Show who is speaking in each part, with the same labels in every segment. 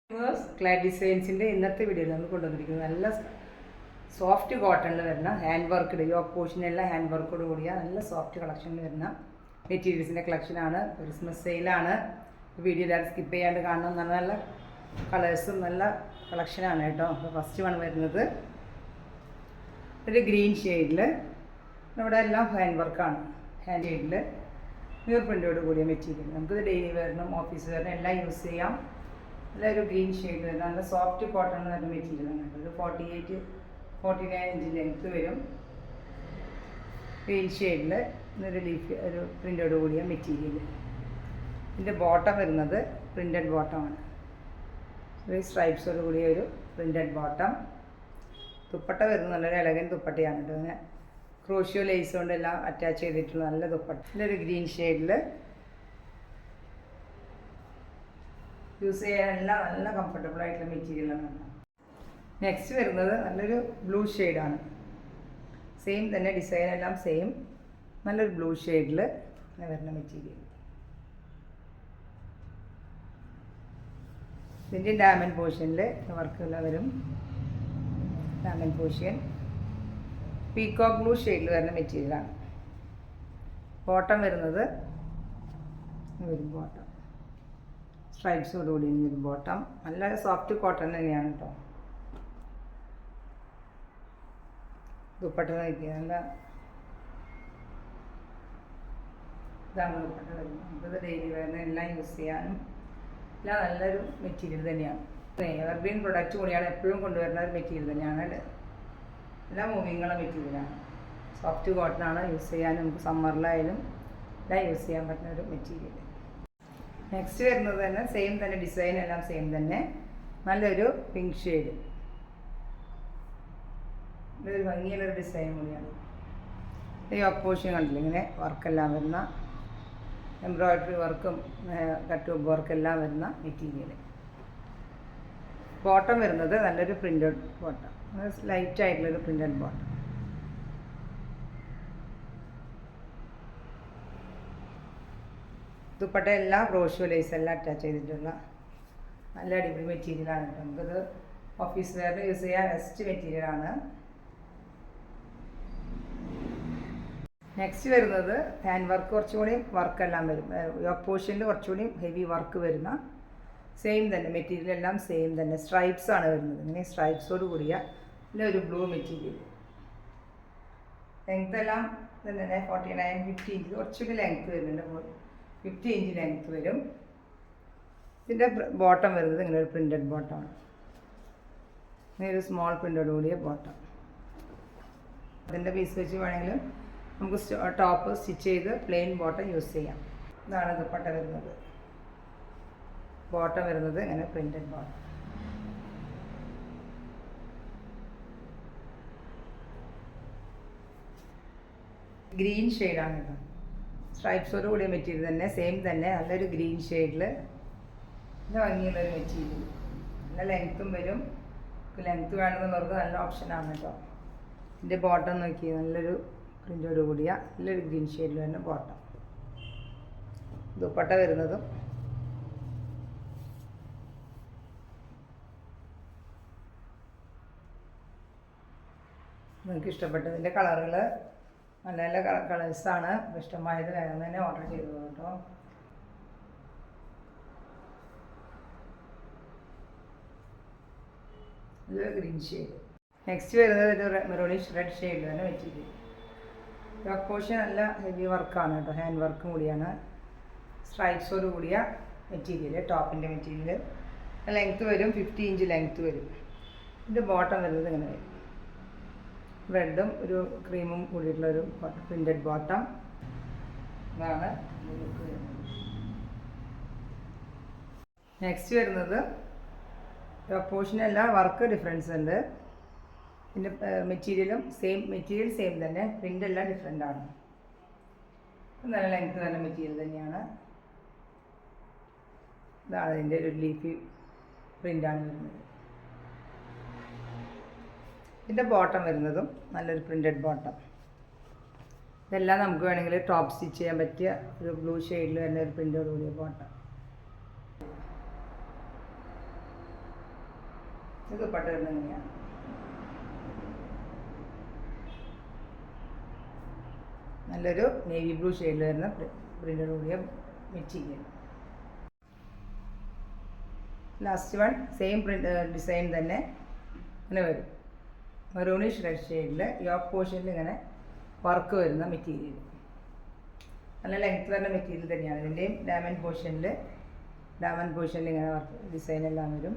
Speaker 1: Clad ഡിസൈൻസിൻ്റെ ഇന്നത്തെ വീഡിയോയിൽ നമ്മൾ കൊണ്ടുവന്നിരിക്കുന്നത് നല്ല സോഫ്റ്റ് കോട്ടണിൽ വരുന്ന ഹാൻഡ് വർക്ക്ഡ് യോക്ക് പോർഷനെല്ലാം ഹാൻഡ് വർക്കോട് കൂടിയ നല്ല സോഫ്റ്റ് കളക്ഷനിൽ വരുന്ന മെറ്റീരിയൽസിൻ്റെ കളക്ഷനാണ്. ക്രിസ്മസ് സെയിലാണ്. വീഡിയോ എല്ലാവരും സ്കിപ്പ് ചെയ്യാണ്ട് കാണണം. നല്ല നല്ല കളേഴ്സും നല്ല കളക്ഷനാണ് കേട്ടോ. അപ്പോൾ ഫസ്റ്റ് വൺ വരുന്നത് ഒരു ഗ്രീൻ ഷെയ്ഡിൽ നമ്മുടെ എല്ലാം ഹാൻഡ് വർക്കാണ്. ഹാൻഡ് ഷെയ്ഡിൽ മ്യൂർ പ്രിൻ്റോട് കൂടിയ മെറ്റീരിയൽ. നമുക്കിത് ഡെയിലി വെയറിനും ഓഫീസ് വെയറിനും എല്ലാം യൂസ് ചെയ്യാം. നല്ലൊരു ഗ്രീൻ ഷെയ്ഡ് വരുന്ന നല്ല സോഫ്റ്റ് കോട്ടൺ വരുന്ന മെറ്റീരിയലാണ് കേട്ടോ. ഒരു 48-49 ഇഞ്ച് ലെങ്ത്ത് വരും. ഗ്രീൻ ഷെയ്ഡിൽ ഒരു ലീഫ് ഒരു പ്രിൻ്റോട് കൂടിയ മെറ്റീരിയൽ. ഇതിൻ്റെ ബോട്ടം വരുന്നത് പ്രിൻ്റഡ് ബോട്ടമാണ്. ഒരു സ്ട്രൈപ്സോട് കൂടിയ ഒരു പ്രിൻ്റഡ് ബോട്ടം. ദുപ്പട്ട വരുന്നത് നല്ലൊരു എലഗൻ ദുപ്പട്ടയാണ് കേട്ടോ. അങ്ങനെ ക്രോഷ്യോ ലേസ് കൊണ്ടെല്ലാം അറ്റാച്ച് ചെയ്തിട്ടുള്ള നല്ല ദുപ്പട്ട. നല്ലൊരു ഗ്രീൻ ഷെയ്ഡിൽ യൂസ് ചെയ്യാനെല്ലാം നല്ല കംഫർട്ടബിൾ ആയിട്ടുള്ള മെറ്റീരിയലാണ്. നെക്സ്റ്റ് വരുന്നത് നല്ലൊരു ബ്ലൂ ഷെയ്ഡാണ്. സെയിം തന്നെ ഡിസൈൻ എല്ലാം സെയിം. നല്ലൊരു ബ്ലൂ ഷെയ്ഡിൽ വരുന്ന മെറ്റീരിയൽ. ഇതിൻ്റെ ഡയമണ്ട് പോർഷനിൽ വർക്കെല്ലാം വരും. ഡയമണ്ട് പോർഷൻ പീകോക്ക് ബ്ലൂ ഷെയ്ഡിൽ വരുന്ന മെറ്റീരിയലാണ്. ബോട്ടം വരുന്നത് വരും. ബോട്ടം സ്ട്രൈപ്സോട് കൂടി ഒരു ബോട്ടം. നല്ല സോഫ്റ്റ് കോട്ടൺ തന്നെയാണ് കേട്ടോ. ദുപ്പട്ട നോക്കിയാൽ നല്ല ഇതാണ് ദുപ്പട്ട വരുന്നത്. നമുക്കിത് ഡെയിലി വെയറിന് എല്ലാം യൂസ് ചെയ്യാനും എല്ലാം നല്ലൊരു മെറ്റീരിയൽ തന്നെയാണ്. എവർഗ്രീൻ പ്രൊഡക്റ്റ് കൂടിയാണ്. എപ്പോഴും കൊണ്ടുവരുന്ന ഒരു മെറ്റീരിയൽ തന്നെയാണ്. എല്ലാം മൂവിങ്ങുള്ള മെറ്റീരിയലാണ്. സോഫ്റ്റ് കോട്ടണാണ്. യൂസ് ചെയ്യാനും നമുക്ക് സമ്മറിലായാലും എല്ലാം യൂസ് ചെയ്യാൻ പറ്റുന്ന ഒരു മെറ്റീരിയൽ. നെക്സ്റ്റ് വരുന്നത് തന്നെ സെയിം തന്നെ ഡിസൈൻ എല്ലാം സെയിം തന്നെ. നല്ലൊരു പിങ്ക് ഷെയ്ഡ്. ഇതൊരു ഭംഗിയുള്ളൊരു ഡിസൈൻ കൂടിയാണ്. ഈ ഓപ്പോഷൻ കണ്ടില്ല, ഇങ്ങനെ വർക്കെല്ലാം വരുന്ന എംബ്രോയ്ഡറി വർക്കും കട്ട് വർക്കെല്ലാം വരുന്ന മെറ്റീരിയൽ. ബോട്ടം വരുന്നത് നല്ലൊരു പ്രിൻ്റഡ് ബോട്ടം. ലൈറ്റ് ആയിട്ടുള്ളൊരു പ്രിൻ്റഡ് ബോട്ടം. ദുപ്പട്ട എല്ലാം ക്രോഷ്യോ ലേസ് എല്ലാം അറ്റാച്ച് ചെയ്തിട്ടുള്ള നല്ല അടിപൊളി മെറ്റീരിയലാണ് കേട്ടോ. നമുക്കിത് ഓഫീസ് വെയറിൽ യൂസ് ചെയ്യാൻ ബെസ്റ്റ് മെറ്റീരിയലാണ്. നെക്സ്റ്റ് വരുന്നത് ഹാൻഡ് വർക്ക്. കുറച്ചുകൂടി വർക്കെല്ലാം വരും. യോക്ക് പോർഷനിൽ കുറച്ചുകൂടി ഹെവി വർക്ക് വരുന്ന സെയിം തന്നെ മെറ്റീരിയൽ എല്ലാം സെയിം തന്നെ. സ്ട്രൈപ്സ് ആണ് വരുന്നത്. ഇങ്ങനെ സ്ട്രൈപ്സോട് കൂടിയ ഒരു ബ്ലൂ മെറ്റീരിയൽ. ലെങ്ത് എല്ലാം തന്നെ 49-50 ഇഞ്ച് കുറച്ചുകൂടി ലെങ്ത്ത് വരുന്നുണ്ട്. 50 ഇഞ്ച് ലെങ്ത്ത് വരും. ഇതിൻ്റെ ബോട്ടം വരുന്നത് ഇങ്ങനെ ഒരു പ്രിൻ്റഡ് ബോട്ടമാണ്. ഇങ്ങനെ ഒരു സ്മോൾ പ്രിൻ്റോട് കൂടിയ ബോട്ടം. അതിൻ്റെ പീസ് വെച്ച് വേണമെങ്കിലും നമുക്ക് ടോപ്പ് സ്റ്റിച്ച് ചെയ്ത് പ്ലെയിൻ ബോട്ടം യൂസ് ചെയ്യാം. ഇതാണ് ദുപ്പട്ട വരുന്നത്. ബോട്ടം വരുന്നത് ഇങ്ങനെ പ്രിൻ്റഡ് ബോട്ടം. ഗ്രീൻ ഷെയ്ഡാണ് കേട്ടോ. സ്ട്രൈപ്സോട് കൂടിയ മെറ്റീരിയൽ തന്നെ സെയിം തന്നെ. നല്ലൊരു ഗ്രീൻ ഷെയ്ഡിൽ നല്ല ഭംഗിയുള്ളൊരു മെറ്റീരിയൽ. നല്ല ലെങ്ത്തും വരും. ലെങ്ത്ത് വേണമെന്നുള്ളവർക്ക് നല്ല ഓപ്ഷനാണ് കേട്ടോ. ഇതിൻ്റെ ബോട്ടം നോക്കി നല്ലൊരു പ്രിൻ്റോട് കൂടിയ നല്ലൊരു ഗ്രീൻ ഷെയ്ഡിൽ തന്നെ ബോട്ടം. ദുപ്പട്ട വരുന്നതും നിങ്ങൾക്ക് ഇഷ്ടപ്പെട്ടതിൻ്റെ കളറുകൾ നല്ല നല്ല കളേഴ്സാണ്. ഇഷ്ടമായത് വേഗം തന്നെ ഓർഡർ ചെയ്തു കേട്ടോ. ഇത് ഗ്രീൻ ഷെയ്ഡ്. നെക്സ്റ്റ് വരുന്നത് ഒരു മെറൂണിഷ് റെഡ് ഷെയ്ഡ് തന്നെ മെറ്റീരിയൽ. യോക്ക് പോർഷൻ നല്ല ഹെവി വർക്കാണ് കേട്ടോ. ഹാൻഡ് വർക്കും കൂടിയാണ്. സ്ട്രൈപ്സോട് കൂടിയ മെറ്റീരിയൽ. ടോപ്പിൻ്റെ മെറ്റീരിയൽ. ലെങ്ത്ത് വരും 50 ഇഞ്ച് ലെങ്ത്ത് വരും. ഇതിൻ്റെ ബോട്ടം വരുന്നത് ഇങ്ങനെ വരും. റെഡും ഒരു ക്രീമും കൂടിയിട്ടുള്ളൊരു പ്രിൻ്റഡ് ബോട്ടം. ഇതാണ് ലുക്ക് വരുന്നത്. നെക്സ്റ്റ് വരുന്നത് പോർഷനെല്ലാം വർക്ക് ഡിഫറൻസ് ഉണ്ട്. പിന്നെ മെറ്റീരിയലും മെറ്റീരിയൽ സെയിം തന്നെ. പ്രിൻ്റ് എല്ലാം ഡിഫറെൻ്റ് ആണ്. നല്ല ലെങ്ത്ത് തന്നെ മെറ്റീരിയൽ തന്നെയാണ്. ഇതാണ് ഇതിൻ്റെ ഒരു ലീഫി പ്രിൻ്റാണ് വരുന്നത്. ഇതിൻ്റെ ബോട്ടം വരുന്നതും നല്ലൊരു പ്രിൻ്റഡ് ബോട്ടം. ഇതെല്ലാം നമുക്ക് വേണമെങ്കിൽ ടോപ്പ് സ്റ്റിച്ച് ചെയ്യാൻ പറ്റിയ ഒരു ബ്ലൂ ഷെയ്ഡിൽ തന്നെ ഒരു പ്രിൻ്റോട് കൂടിയ ബോട്ടം. ഇത് ദുപ്പട്ട വരുന്നത് എങ്ങനെയാണ്? നല്ലൊരു നേവി ബ്ലൂ ഷെയ്ഡിൽ വരുന്ന പ്രിൻ്റഡ് കൂടിയ material. Last one same print design തന്നെ ഇങ്ങനെ വരും. മെറൂണിഷ് റെഡ് ഷെയ്ഡിൽ യോക്ക് പോർഷനിൽ ഇങ്ങനെ വർക്ക് വരുന്ന മെറ്റീരിയൽ. നല്ല ലെങ്ത് വരുന്ന മെറ്റീരിയൽ തന്നെയാണ്. ഇതിൻ്റെയും ഡയമണ്ട് പോർഷനിൽ ഇങ്ങനെ വർക്ക് ഡിസൈൻ എല്ലാം വരും.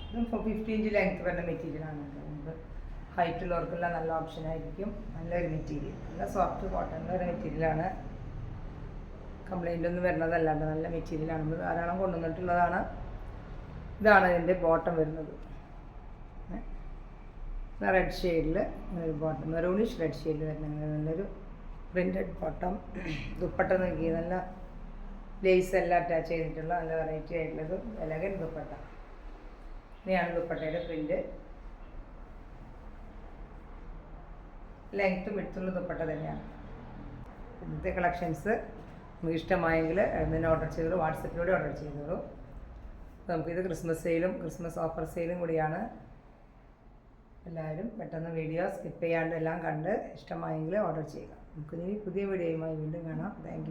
Speaker 1: ഇതും 50 ഇഞ്ച് ലെങ്ത് വരുന്ന മെറ്റീരിയലാണ്. നമുക്ക് ഹൈറ്റുള്ളവർക്കെല്ലാം നല്ല ഓപ്ഷനായിരിക്കും. നല്ലൊരു മെറ്റീരിയൽ, നല്ല സോഫ്റ്റ് കോട്ടണിൻ്റെ ഒരു മെറ്റീരിയലാണ്. കംപ്ലൈൻ്റ് ഒന്നും വരുന്നതല്ലാണ്ട് നല്ല മെറ്റീരിയലാണ്. നമ്മൾ ധാരാളം കൊണ്ടുവന്നിട്ടുള്ളതാണ്. ഇതാണ് ഇതിൻ്റെ ബോട്ടം വരുന്നത്. റെഡ് ഷെയ്ഡിൽ ഒരു ബോട്ടം, മെറൂണിഷ് റെഡ് ഷെയ്ഡിൽ വരുന്ന നല്ലൊരു പ്രിൻ്റഡ് ബോട്ടം. ദുപ്പട്ട നോക്കി നല്ല ലേസ് എല്ലാം അറ്റാച്ച് ചെയ്തിട്ടുള്ള നല്ല വെറൈറ്റി ആയിട്ടുള്ളത് എലഗൻ ദുപ്പട്ട. ഇനിയാണ് ദുപ്പട്ടയുടെ പ്രിൻ്റ്. ലെങ്ത്തും വിഡ്ത്തുള്ള ദുപ്പട്ട തന്നെയാണ്. ഇന്നത്തെ കളക്ഷൻസ് നിങ്ങൾക്ക് ഇഷ്ടമായെങ്കിൽ അതിന് ഓർഡർ ചെയ്തോളൂ, വാട്സപ്പിലൂടെ ഓർഡർ ചെയ്തോളൂ. നമുക്കിത് ക്രിസ്മസ് ഓഫർ സെയിലും കൂടിയാണ്. എല്ലാവരും പെട്ടെന്ന് വീഡിയോ സ്കിപ്പ് ചെയ്യാണ്ട് എല്ലാം കണ്ട് ഇഷ്ടമായെങ്കിൽ ഓർഡർ ചെയ്യുക. നമുക്കിനി പുതിയ വീഡിയോയുമായി വീണ്ടും കാണാം. Thank you.